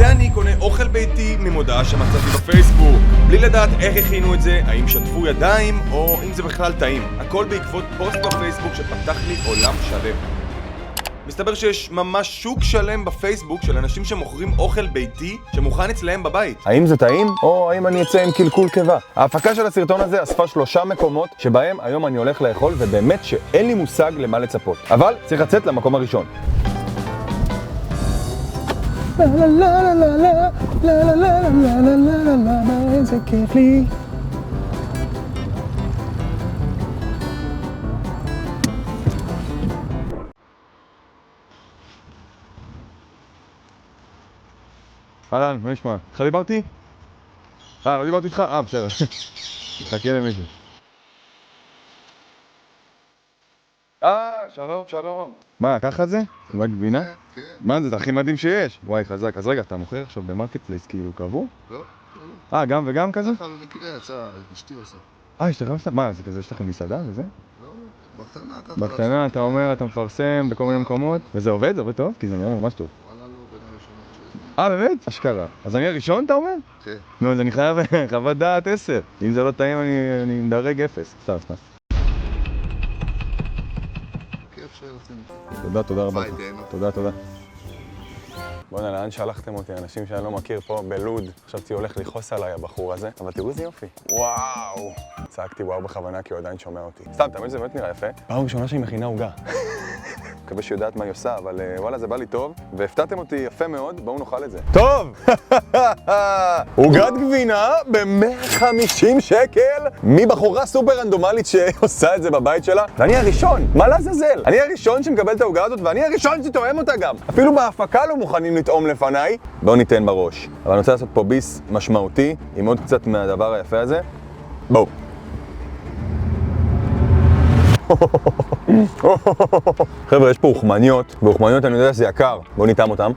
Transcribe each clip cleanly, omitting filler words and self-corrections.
זה אני קונה אוכל ביתי ממודעה שמצאתי בפייסבוק. בלי לדעת איך הכינו את זה, האם שטפו ידיים, או אם זה בכלל טעים. הכל בעקבות פוסט בפייסבוק שפתח לי עולם שלם. מסתבר שיש ממש שוק שלם בפייסבוק של אנשים שמוכרים אוכל ביתי שמוכן אצלהם בבית. האם זה טעים, או האם אני אצא עם קלקול קיבה? ההפקה של הסרטון הזה אספה 3 מקומות שבהם היום אני הולך לאכול, ובאמת שאין לי מושג למה לצפות. אבל צריך לצאת למקום הראשון. איזה כיף לי. אהלן, מה נשמע? איך דיברתי? לא דיברתי איתך? בסדר. תחכה למישהו. שלום. מה, ככה זה? מה גבינה? כן. מה זה הכי מדהים שיש? וואי, חזק. אז רגע, אתה מוכר עכשיו במרקט פלייס כאילו קבוע? לא. גם וגם כזה? ככה במקרה יצא, אשתי עושה. אשתך עושה? מה, זה כזה, יש לכם מסעדה וזה? לא, בקטנה ככה. בקטנה, אתה אומר, אתה מפרסם בכל מיני מקומות, וזה עובד? זה עובד טוב? כי זה נראה ממש טוב. וואלה לא, בין הראשונות שיש. באמת? אשכרה. אז אני הראשון, אתה אומר? כן. נו, אז אני חייב חוות דעת 10. אם זה לא טעים, אני מדרג 0. סתם. כיף שעושים. תודה רבה. ביי, תהנו. תודה. בוא'נה, לאן שלחתם אותי? אנשים שאני לא מכיר פה בלוד. חשבתי הולך לכעוס עליי הבחור הזה, אבל תראו איזה יופי. וואו! צעקתי וואו בכוונה כי הוא עדיין שומע אותי. סתם, תמיד זה באמת נראה יפה. פעם ראשונה שהיא מכינה עוגה. מקווה שהיא יודעת מה היא עושה, אבל וואלה, זה בא לי טוב. והפתעתם אותי יפה מאוד, בואו נאכל את זה. טוב! עוגת גבינה ב-150 שקל מבחורה סופר רנדומלית שעושה את זה בבית שלה. ואני הראשון, מה לעזאזל? אני הראשון שמקבל את העוגה הזאת, ואני הראשון שתואם אותה גם. אפילו בהפקה לא מוכנים לטעום לפניי. בואו ניתן בראש. אבל אני רוצה לעשות פה ביס משמעותי, עם עוד קצת מהדבר היפה הזה. בואו. חבר'ה, יש פה אוכמניות, ואוכמניות אני יודע שזה יקר. בואו ניתם אותם.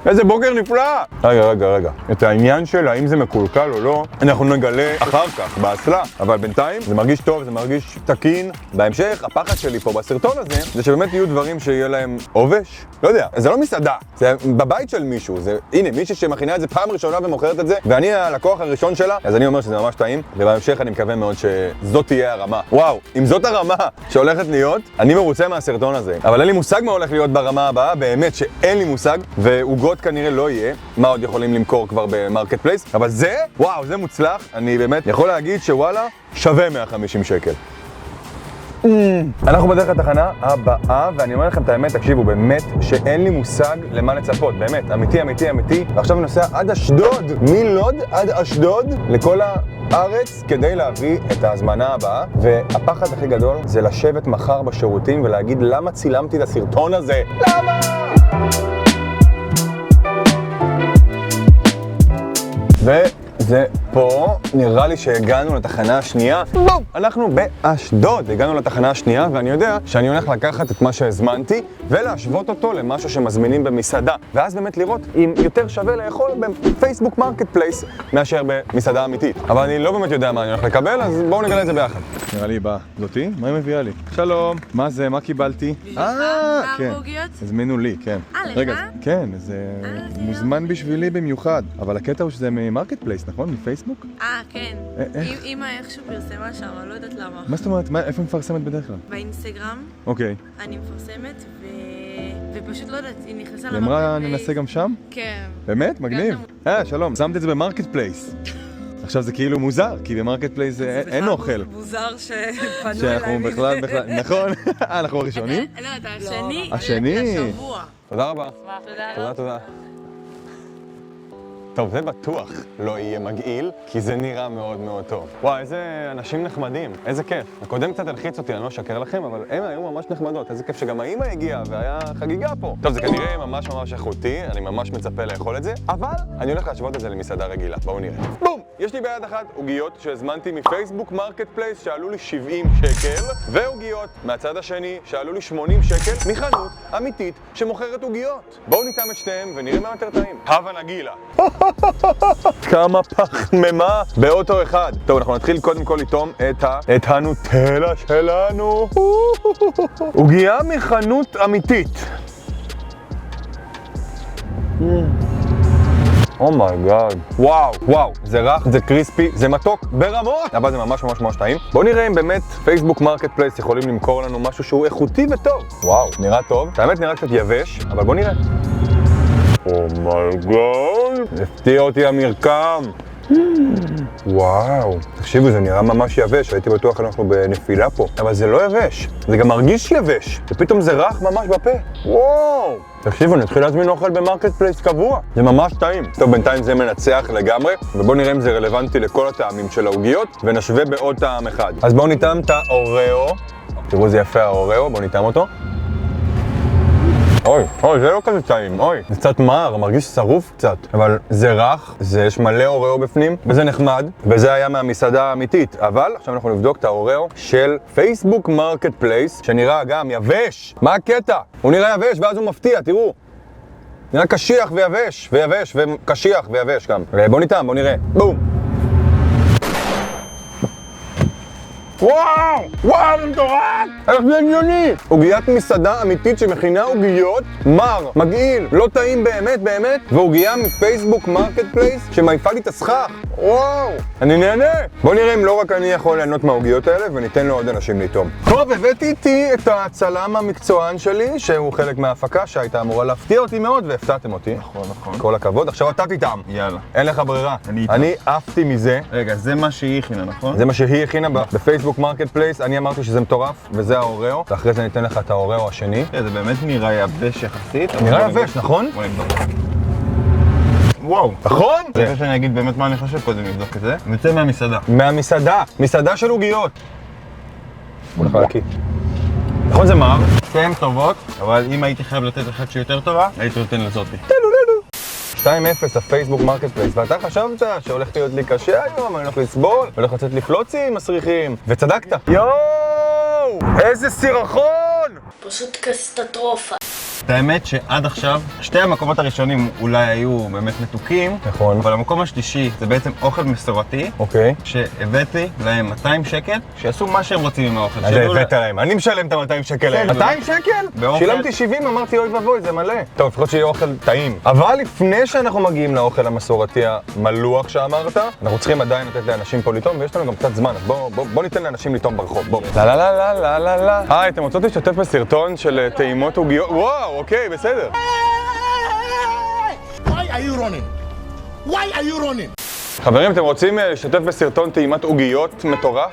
איזה בוקר נפלא! רגע. את העניין של האם זה מקולקל או לא, אנחנו נגלה אחר כך, בהסלה. אבל בינתיים זה מרגיש טוב, זה מרגיש תקין. בהמשך, הפחד שלי פה בסרטון הזה, זה שבאמת יהיו דברים שיהיה להם עובש. לא יודע, זה לא מסעדה, זה בבית של מישהו. זה, הנה, מישהי שמכינה את זה פעם ראשונה ומוכרת את זה, ואני הלקוח הראשון שלה, אז אני אומר שזה ממש טעים, ובהמשך אני מקווה מאוד שזאת תהיה הרמה. וואו, אם זאת הרמה שהולכת להיות, אני מרוצה מהסרטון הזה. אבל אין לי מושג מה הולך להיות ברמה הבאה, באמת שאין לי מושג, ועוגות כנראה לא יהיה, מה עוד יכולים למכור כבר במרקט פלייס, אבל זה, וואו, זה מוצלח, אני באמת יכול להגיד שוואלה, שווה 150 שקל. אנחנו בדרך לתחנה הבאה, ואני אומר לכם את האמת, תקשיבו, באמת שאין לי מושג למה לצפות, באמת, אמיתי, ועכשיו אני נוסע עד אשדוד, מלוד עד אשדוד, לכל הארץ, כדי להביא את ההזמנה הבאה, והפחד הכי גדול זה לשבת מחר בשירותים ולהגיד למה צילמתי את הסרטון הזה, למה? וזה פה, נראה לי שהגענו לתחנה השנייה. בואו! אנחנו באשדוד, הגענו לתחנה השנייה, ואני יודע שאני הולך לקחת את מה שהזמנתי ולהשוות אותו למשהו שמזמינים במסעדה, ואז באמת לראות אם יותר שווה לאכול בפייסבוק מרקט פלייס מאשר במסעדה אמיתית. אבל אני לא באמת יודע מה אני הולך לקבל, אז בואו נגלה את זה ביחד. נראה לי באה. זאתי? מה היא מביאה לי? שלום. מה זה? מה קיבלתי? כן. הזמינו לי, כן. רגע, כן, זה מוזמן בשבילי במיוחד. אבל הקטע הוא שזה ממרקט פלייס, נכון? מפייסבוק? כן. אמא איכשהו פרסמה שם, לא יודעת למה. מה זאת אומרת? איפה מפרסמת בדרך כלל? באינסטגרם. אוקיי. אני מפרסמת ופשוט לא יודעת, היא נכנסה למרקט פלייס. היא אמרה ננסה גם שם? כן. באמת? מגניב. שלום, שמת את זה במרקט פלייס. עכשיו זה כאילו מוזר, כי במרקט פלייס אין אוכל. זה בכלל מוזר שפנו אליי. שאנחנו בכלל, נכון. אנחנו הראשונים? לא, אתה השני. השני. השבוע. תודה רבה. תודה. טוב, זה בטוח לא יהיה מגעיל, כי זה נראה מאוד מאוד טוב. וואי, איזה אנשים נחמדים, איזה כיף. הקודם קצת הלחיץ אותי, אני לא אשקר לכם, אבל הם היו ממש נחמדות. איזה כיף שגם האמא הגיעה והיה חגיגה פה. טוב, זה כנראה ממש איכותי, אני ממש מצפה לאכול את זה, אבל אני הולך להשוות את זה למסעדה רגילה. בואו נראה. בום! יש לי ביד אחת עוגיות שהזמנתי מפייסבוק מרקט פלייס שעלו לי 70 שקל, ועוגיות מהצד השני שעלו לי 80 שקל מחנות אמיתית שמוכרת עוגיות. בואו ניתם את שניהם ונראה מה יותר טעים. הווה נגילה. כמה פחמימה באוטו אחד. טוב, אנחנו נתחיל קודם כל לטום את הנוטלה שלנו. עוגיה מחנות אמיתית. אומייגאד. וואו, וואו, זה רך, זה קריספי, זה מתוק ברמות, אבל זה ממש ממש ממש טעים. בואו נראה אם באמת פייסבוק מרקט פלייס יכולים למכור לנו משהו שהוא איכותי וטוב. וואו, נראה טוב. האמת נראה קצת יבש, אבל בואו נראה. אומייגאד, הפתיע אותי המרקם. וואו, תקשיבו, זה נראה ממש יבש, הייתי בטוח אנחנו בנפילה פה, אבל זה לא יבש, זה גם מרגיש יבש, ופתאום זה רך ממש בפה. וואו, תקשיבו, נתחיל להזמין אוכל במרקט פלייס קבוע, זה ממש טעים. טוב, בינתיים זה מנצח לגמרי, ובואו נראה אם זה רלוונטי לכל הטעמים של העוגיות, ונשווה בעוד טעם אחד. אז בואו נטעם את האוריאו, תראו איזה יפה האוריאו, בואו נטעם אותו. אוי, אוי, זה לא כזה טעים, אוי. זה קצת מר, מרגיש שרוף קצת. אבל זה רך, יש מלא אוריאו בפנים, וזה נחמד, וזה היה מהמסעדה האמיתית. אבל עכשיו אנחנו נבדוק את האוריאו של פייסבוק מרקט פלייס, שנראה גם יבש. מה הקטע? הוא נראה יבש, ואז הוא מפתיע, תראו. נראה קשיח ויבש, ויבש, וקשיח ויבש גם. בוא ניתן, בוא נראה. בום. וואו! וואו, זה מטורף! איך זה עניוני! עוגיית מסעדה אמיתית שמכינה עוגיות, מר, מגעיל, לא טעים באמת באמת, ועוגייה מפייסבוק מרקט פלייס שמעיפה לי את הסכך. וואו! אני נהנה! בוא נראה אם לא רק אני יכול ליהנות מהעוגיות האלה וניתן לעוד אנשים לטעום. טוב, הבאתי איתי את הצלם המקצוען שלי, שהוא חלק מההפקה שהייתה אמורה להפתיע אותי מאוד, והפתעתם אותי. נכון, נכון. כל הכבוד. עכשיו אתה תטעם. יאללה. אין לך ברירה. אני עפתי מזה. רגע, זה מה שהיא הכינה, נכון? זה מה שהיא הכינה בפייסבוק מרקט פלייס, אני אמרתי שזה מטורף, וזה האוריאו, ואחרי זה ניתן לך את האוריאו השני. זה באמת נראה יבש יחסית. נראה יבש, נכון? בוא נבדוק. וואו. נכון? אני חושב שאני אגיד באמת מה אני חושב קודם לבדוק את זה. אני יוצא מהמסעדה. מהמסעדה, מסעדה של עוגיות. בוא נחלקי. נכון זה מר? שתיהן טובות, אבל אם הייתי חייב לתת אחת שהיא יותר טובה, הייתי נותן לזאתי. 2-0 הפייסבוק מרקט פלייס, ואתה חשבת שהולך להיות לי קשה היום, אני הולך לסבול, הולך לצאת לפלוצים מסריחים, וצדקת. יואו! איזה סירחון! פשוט קטסטרופה. את האמת שעד עכשיו, שתי המקומות הראשונים אולי היו באמת מתוקים, נכון. אבל המקום השלישי זה בעצם אוכל מסורתי, אוקיי. שהבאתי להם 200 שקל, שיעשו מה שהם רוצים עם האוכל. אז הבאת להם, אני משלם את ה-200 שקל להם. 200 שקל? באוכל. שילמתי 70, אמרתי אוי ואבוי, זה מלא. טוב, לפחות שיהיה אוכל טעים. אבל לפני שאנחנו מגיעים לאוכל המסורתי המלוח שאמרת, אנחנו צריכים עדיין לתת לאנשים פה לטעום, ויש לנו גם קצת זמן, אז בוא ניתן לאנשים לטעום ברחוב, בוא. לה לה לה לה לה לה. היי, אתם רוצות להשתתף בסרטון של טעימות עוגיות? וואו, אוקיי, בסדר. Why are you running? Why are you running? חברים, אתם רוצים להשתתף בסרטון טעימת עוגיות מטורף?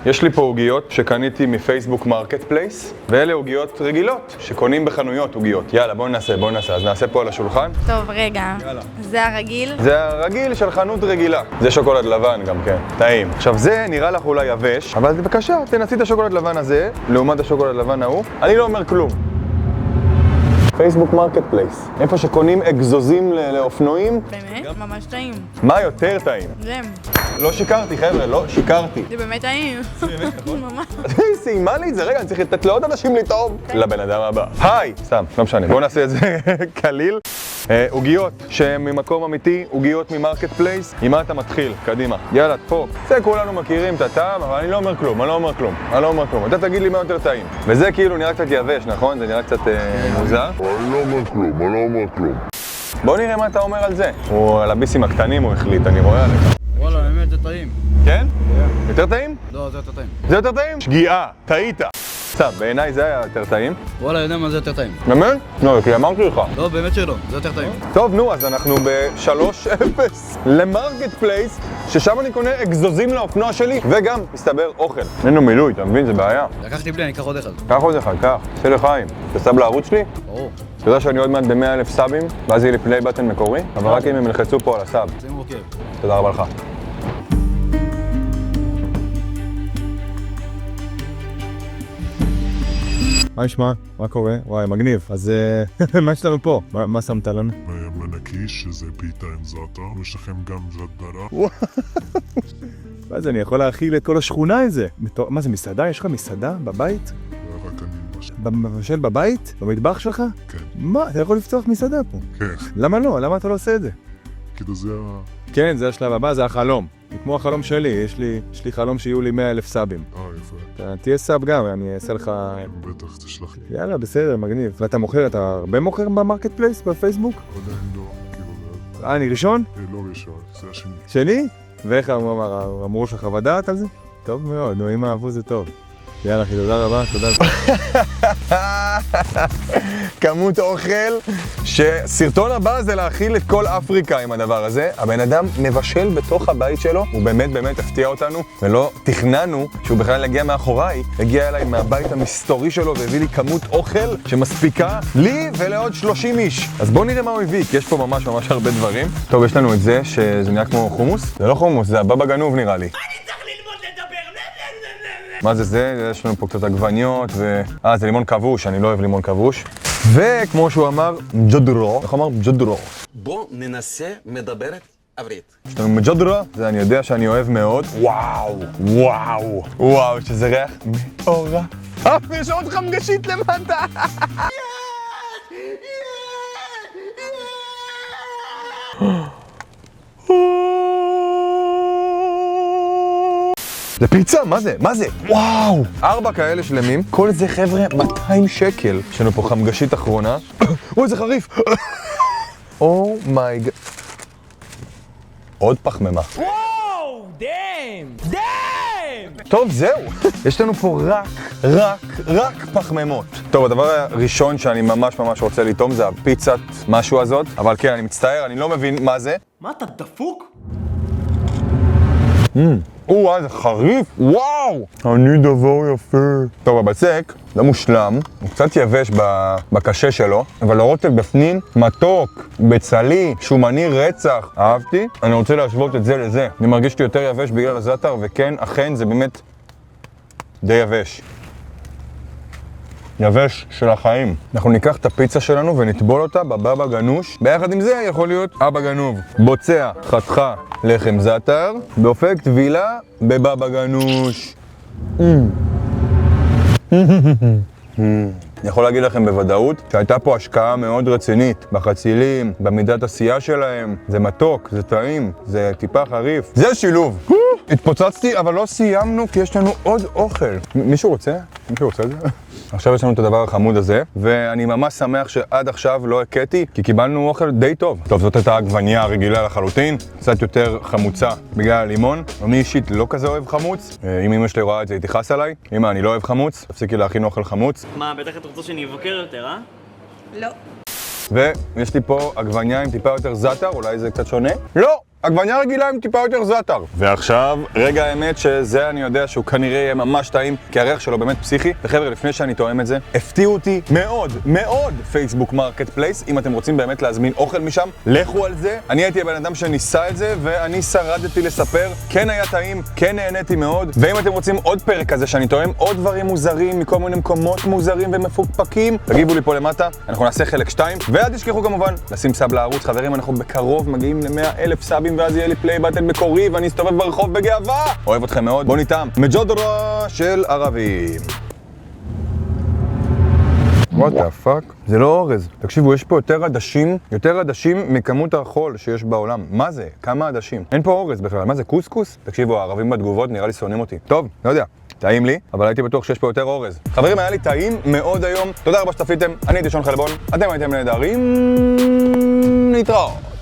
יש לי פה עוגיות שקניתי מפייסבוק מרקט פלייס, ואלה עוגיות רגילות שקונים בחנויות עוגיות. יאללה, בואו נעשה, אז נעשה פה על השולחן. טוב, רגע. זה הרגיל? זה הרגיל של חנות רגילה. זה שוקולד לבן גם כן, טעים. עכשיו זה נראה לך אולי יבש, אבל בבקשה, תנסי את השוקולד לבן הזה, לעומת השוקולד לבן ההוא. אני לא אומר כלום. פייסבוק מרקט פלייס, איפה שקונים אגזוזים לאופנועים. באמת? ממש טעים. מה יותר טעים? זה. לא שיקרתי חבר'ה, לא שיקרתי. זה באמת טעים. ממש. היא סיימה לי את זה, רגע, אני צריך לתת לעוד אנשים לטעום. לבן אדם הבא. היי! סתם, לא משנה, בואו נעשה את זה קליל. עוגיות שהן ממקום אמיתי, עוגיות ממרקט פלייס. עם מה אתה מתחיל? קדימה. יאללה, פה. זה כולנו מכירים את הטעם, אבל אני לא אומר כלום, אני לא אומר כלום. אתה תגיד לי מה יותר טעים. וזה כאילו נראה קצת יבש, נכון? זה נראה קצת מוזר. אני לא אומר כלום. בואו נראה מה אתה אומר על זה. הוא על הביסים הקטנים הוא החליט, אני רואה עליך. וואלה, האמת זה טעים. כן? יותר טעים? לא, זה יותר טעים. זה יותר טעים? שגיאה, טעית. סתם, בעיניי זה היה יותר טעים. וואלה, יודע מה זה יותר טעים. באמת? לא, כי אמרתי לך. לא, באמת שלא, זה יותר טעים. טוב, נו, אז אנחנו ב-3-0 למרקט פלייס, ששם אני קונה אגזוזים לאופנוע שלי, וגם, מסתבר, אוכל. אין לו מילוי, אתה מבין? זה בעיה. לקחתי בלי, אני אקח עוד אחד. קח עוד אחד, קח. עושה לחיים. אתה סאב לערוץ שלי? ברור. אתה יודע שאני עוד מעט ב-100,000 סאבים, ואז יהיה לי פליי בטן מקורי, אבל רק אם הם ילחצו פה על הסאב. זה מורכב. תודה רבה לך. מה נשמע? מה קורה? וואי, מגניב. אז מה יש לנו פה? מה שמת לנו? מנקיש, שזה פיתה עם זאטה, ויש לכם גם ז'דרה. מה זה, אני יכול להאכיל את כל השכונה עם זה. מה זה, מסעדה? יש לך מסעדה בבית? ורק אני מבשל. מבשל בבית? במטבח שלך? כן. מה? אתה יכול לפתוח מסעדה פה. כן. למה לא? למה אתה לא עושה את זה? כאילו זה כן, זה השלב הבא, זה החלום. זה כמו החלום שלי, יש לי חלום שיהיו לי 100,000 סאבים. יפה. אתה תהיה סאב גם, אני אעשה לך... בטח, תשלח לי. יאללה, בסדר, מגניב. ואתה מוכר, אתה הרבה מוכר במרקט פלייס, בפייסבוק? עדיין לא. אני ראשון? לא ראשון, זה השני. שני? ואיך אמרו לך חוות דעת על זה? טוב מאוד, נו, אם אהבו זה טוב. יאללה אחי, תודה רבה, תודה. כמות אוכל, שסרטון הבא זה להאכיל את כל אפריקה עם הדבר הזה. הבן אדם מבשל בתוך הבית שלו, הוא באמת באמת הפתיע אותנו, ולא תכננו שהוא בכלל יגיע מאחוריי, הגיע אליי מהבית המסתורי שלו והביא לי כמות אוכל שמספיקה לי ולעוד 30 איש. אז בואו נראה מה הוא הביא, כי יש פה ממש ממש הרבה דברים. טוב, יש לנו את זה, שזה נראה כמו חומוס. זה לא חומוס, זה הבבא גנוב נראה לי. מה זה? יש לנו פה קצת עגבניות זה לימון כבוש, אני לא אוהב לימון כבוש. וכמו שהוא אמר, מג'ודרו. איך אמר? מג'ודרו. בוא ננסה מדברת עברית. יש לנו מג'ודרו, זה אני יודע שאני אוהב מאוד. וואו, שזה ריח מאורה. יש עוד חמגשית למטה. זה פיצה? מה זה? וואו! 4 כאלה שלמים, כל זה חבר'ה 200 שקל. יש לנו פה חמגשית אחרונה. אוי, זה חריף! אומייג. עוד פחמימה. וואו! דאם! טוב, זהו. יש לנו פה רק פחמימות. טוב, הדבר הראשון שאני ממש רוצה לטעום זה הפיצת משהו הזאת. אבל כן, אני מצטער, אני לא מבין מה זה. מה אתה דפוק? זה חריף, וואו! אני דבר יפה. טוב, הבצק לא מושלם, הוא קצת יבש בקשה שלו, אבל הרוטב בפנים מתוק, בצלי, שומני רצח. אהבתי. אני רוצה להשוות את זה לזה. אני מרגיש לי יותר יבש בגלל הזאטר, וכן, אכן, זה באמת די יבש. יבש של החיים. אנחנו ניקח את הפיצה שלנו ונטבול אותה בבבא גנוש. ביחד עם זה יכול להיות אבא גנוב. בוצע, חתכה, לחם זאטר, דופק טבילה בבבא גנוש. אני יכול להגיד לכם בוודאות שהייתה פה השקעה מאוד רצינית בחצילים, במידת עשייה שלהם. זה מתוק, זה טעים, זה טיפה חריף. זה שילוב. התפוצצתי, אבל לא סיימנו כי יש לנו עוד אוכל. מישהו רוצה? מישהו רוצה את זה? עכשיו יש לנו את הדבר החמוד הזה, ואני ממש שמח שעד עכשיו לא הקטי, כי קיבלנו אוכל די טוב. טוב, זאת הייתה עגבנייה רגילה לחלוטין, קצת יותר חמוצה בגלל הלימון. אני אישית לא כזה אוהב חמוץ. אם אמא שלי רואה את זה, היא תכעס עליי. אמא, אני לא אוהב חמוץ, תפסיקי להכין אוכל חמוץ. מה, בטח את רוצה שאני אבקר יותר, אה? לא. ויש לי פה עגבנייה עם טיפה יותר זאטר, אולי זה קצת שונה? לא! עגבנייה רגילה עם טיפה יותר זאטר. ועכשיו, רגע האמת שזה אני יודע שהוא כנראה יהיה ממש טעים, כי הריח שלו באמת פסיכי. וחבר'ה, לפני שאני טועם את זה, הפתיעו אותי מאוד פייסבוק מרקט פלייס. אם אתם רוצים באמת להזמין אוכל משם, לכו על זה. אני הייתי הבן אדם שניסה את זה, ואני שרדתי לספר. כן היה טעים, כן נהניתי מאוד. ואם אתם רוצים עוד פרק כזה שאני טועם עוד דברים מוזרים מכל מיני מקומות מוזרים ומפוקפקים, תגיבו לי פה למטה, אנחנו נעשה חלק 2. ואל תשכחו כמובן לשים סאב לערוץ. חברים, אנחנו בקרוב מגיעים ל100,000 סאבים, ואז יהיה לי פליי בטן מקורי ואני אסתובב ברחוב בגאווה. אוהב אתכם מאוד. בוא ניתם מג'ודרה של ערבים. What the fuck? זה לא אורז. תקשיבו, יש פה יותר עדשים מכמות החול שיש בעולם. מה זה? כמה עדשים? אין פה אורז בכלל. מה זה? קוסקוס? תקשיבו, הערבים בתגובות נראה לי שונאים אותי. טוב, לא יודע. טעים לי, אבל הייתי בטוח שיש פה יותר אורז. חברים, היה לי טעים מאוד היום. תודה רבה שצפיתם. אני הייתי שון חלבון. אתם הייתם נהדרים. נתראות.